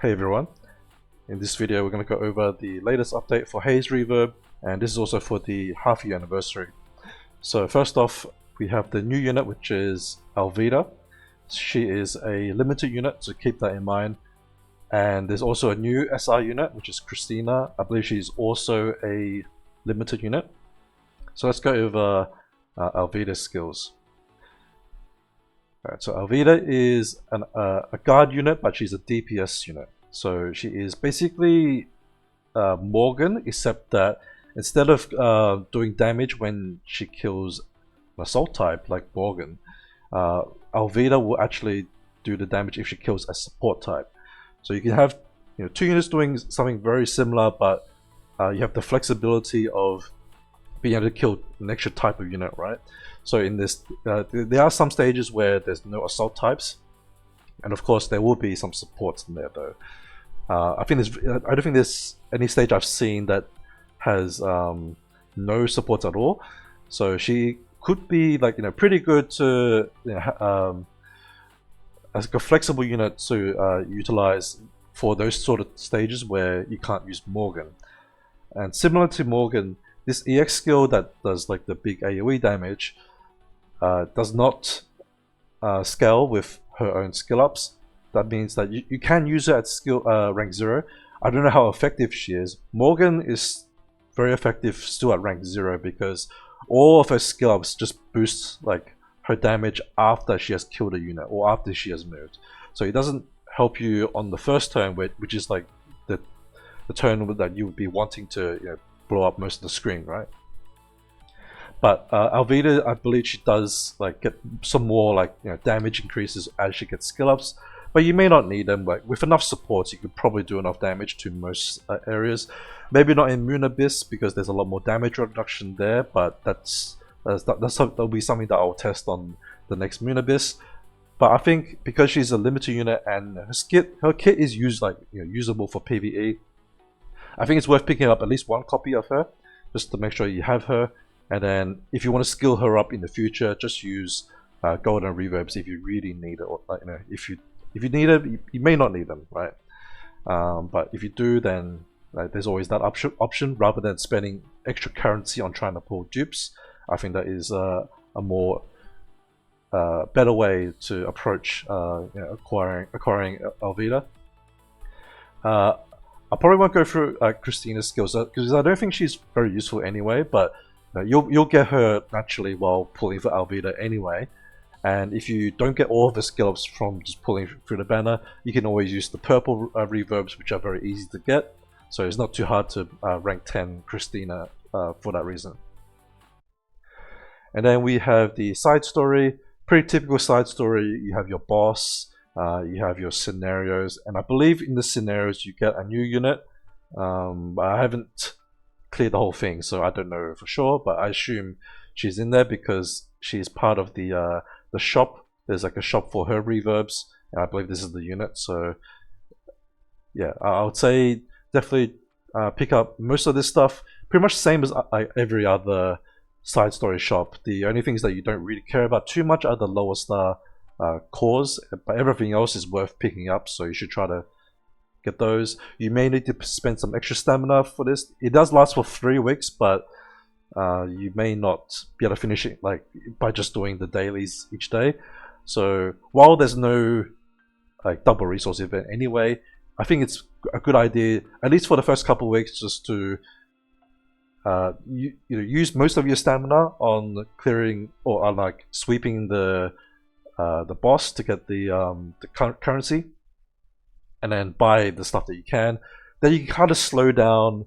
Hey everyone, in this video we're going to go over the latest update for Haze Reverb, and this is also for the half-year anniversary. So first off, we have the new unit, which is Alvida. She is a limited unit, so keep that in mind. And there's also a new SR unit, which is Christina. I believe she's also a limited unit. So let's go over Alvida's skills. Alright, so Alvida is a guard unit, but she's a DPS unit. So she is basically Morgan, except that instead of doing damage when she kills an assault type like Morgan, Alvida will actually do the damage if she kills a support type. So you can have two units doing something very similar, but you have the flexibility of being able to kill an extra type of unit, right? So in this, there are some stages where there's no assault types, and of course there will be some supports in there though. I don't think there's any stage I've seen that has no supports at all. So she could be like pretty good to as a flexible unit to utilize for those sort of stages where you can't use Morgan. And similar to Morgan, this EX skill that does like the big AoE damage does not scale with her own skill ups. That means that you can use her at skill rank 0. I don't know how effective she is. Morgan is very effective still at rank 0 because all of her skill ups just boost like her damage after she has killed a unit or after she has moved. So it doesn't help you on the first turn, which is like the turn that you would be wanting to blow up most of the screen, right? But Alvida, I believe she does like get some more like damage increases as she gets skill ups. But you may not need them. Like with enough supports, you could probably do enough damage to most areas. Maybe not in Moon Abyss because there's a lot more damage reduction there. But that'll be something that I'll test on the next Moon Abyss. But I think because she's a limited unit and her kit is usable for PvE, I think it's worth picking up at least one copy of her just to make sure you have her. And then if you want to skill her up in the future, just use golden reverbs if you really need it. Or if you need it, you may not need them, right? But if you do, then there's always that option rather than spending extra currency on trying to pull dupes. I think that is a more better way to approach acquiring Alvida. I probably won't go through Christina's skills because I don't think she's very useful anyway. But you'll get her naturally while pulling for Alvida anyway. And if you don't get all of the skill ups from just pulling through the banner, you can always use the purple reverbs, which are very easy to get. So it's not too hard to rank 10 Christina for that reason. And then we have the side story. Pretty typical side story. You have your boss, you have your scenarios, and I believe in the scenarios you get a new unit. I haven't cleared the whole thing, so I don't know for sure, but I assume she's in there because she's part of the shop. There's like a shop for her reverbs, and I believe this is the unit. So yeah, I would say definitely pick up most of this stuff. Pretty much same as every other side story shop. The only things that you don't really care about too much are the lower star cores, but everything else is worth picking up, so you should try to get those. You may need to spend some extra stamina for this. It does last for 3 weeks, but you may not be able to finish it like by just doing the dailies each day. So while there's no like double resource event anyway, I think it's a good idea, at least for the first couple of weeks, just to use most of your stamina on clearing or on like sweeping the boss to get the currency, and then buy the stuff that you can. Then you can kind of slow down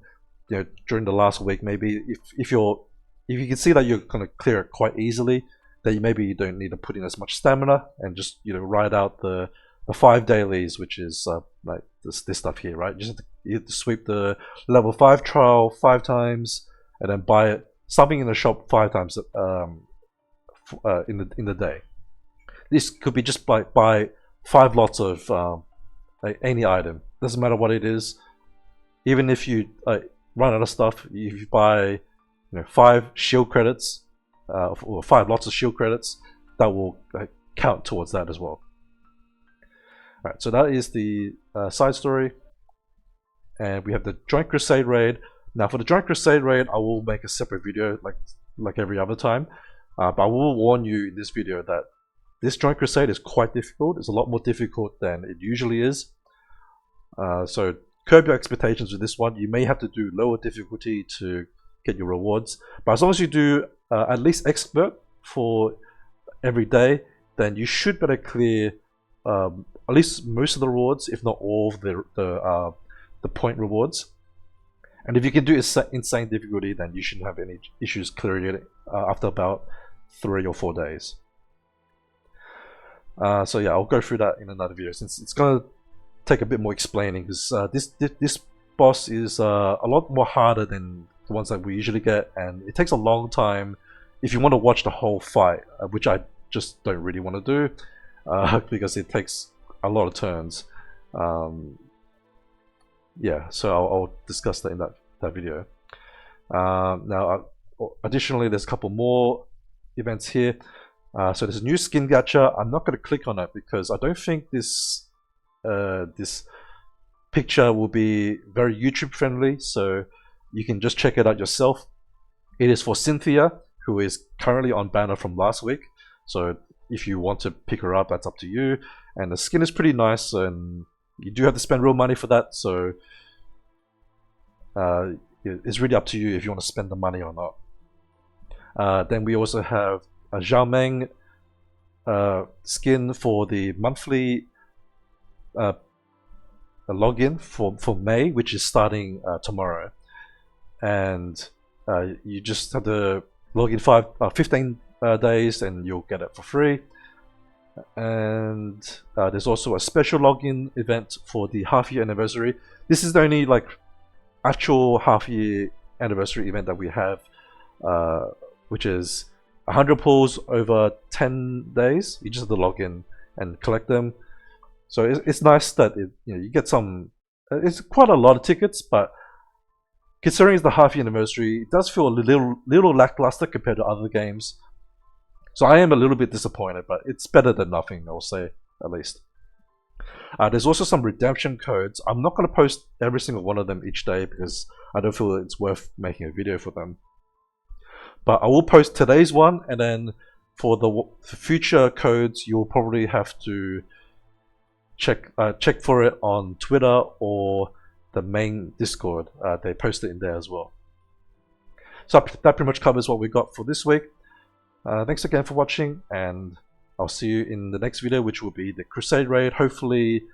during the last week. Maybe if you can see that you're gonna clear it quite easily, then maybe you don't need to put in as much stamina and just ride out the 5 dailies, which is like this stuff here, right? You have to sweep the level 5 trial 5 times, and then buy something in the shop 5 times in the day. This could be just buy 5 lots of like any item. Doesn't matter what it is. Even if you run out of stuff, if you buy 5 shield credits or 5 lots of shield credits, that will count towards that as well. Alright, so that is the side story. And we have the Joint Crusade raid. Now for the Joint Crusade raid, I will make a separate video like every other time. But I will warn you in this video that this Joint Crusade is quite difficult. It's a lot more difficult than it usually is. So curb your expectations with this one. You may have to do lower difficulty to get your rewards. But as long as you do at least expert for every day, then you should better clear at least most of the rewards, if not all of the point rewards. And if you can do insane difficulty, then you shouldn't have any issues clearing it after about 3 or 4 days. So yeah, I'll go through that in another video, since it's gonna take a bit more explaining, because this boss is a lot more harder than the ones that we usually get, and it takes a long time if you want to watch the whole fight, which I just don't really want to do because it takes a lot of turns. Yeah, so I'll discuss that in that video. Now, additionally, there's a couple more events here. So there's a new skin gacha. I'm not going to click on it because I don't think this picture will be very YouTube friendly. So you can just check it out yourself. It is for Cynthia, who is currently on banner from last week. So if you want to pick her up, that's up to you. And the skin is pretty nice, and you do have to spend real money for that. So it's really up to you if you want to spend the money or not. Then we also have a Zhao Meng skin for the monthly login for May, which is starting tomorrow. And you just have to log in 15 days and you'll get it for free. And there's also a special login event for the half-year anniversary. This is the only actual half-year anniversary event that we have, which is 100 pulls over 10 days. You just have to log in and collect them. So it's nice that you get some. It's quite a lot of tickets, but considering it's the half-year anniversary, it does feel a little lackluster compared to other games. So I am a little bit disappointed, but it's better than nothing, I'll say, at least. There's also some redemption codes. I'm not going to post every single one of them each day because I don't feel it's worth making a video for them. But I will post today's one, and then for the future codes, you'll probably have to check for it on Twitter or the main Discord. They post it in there as well. So that pretty much covers what we got for this week. Thanks again for watching, and I'll see you in the next video, which will be the Crusade raid. Hopefully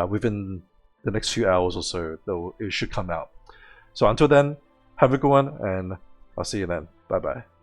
within the next few hours or so, it should come out. So until then, have a good one, and I'll see you then. Bye bye.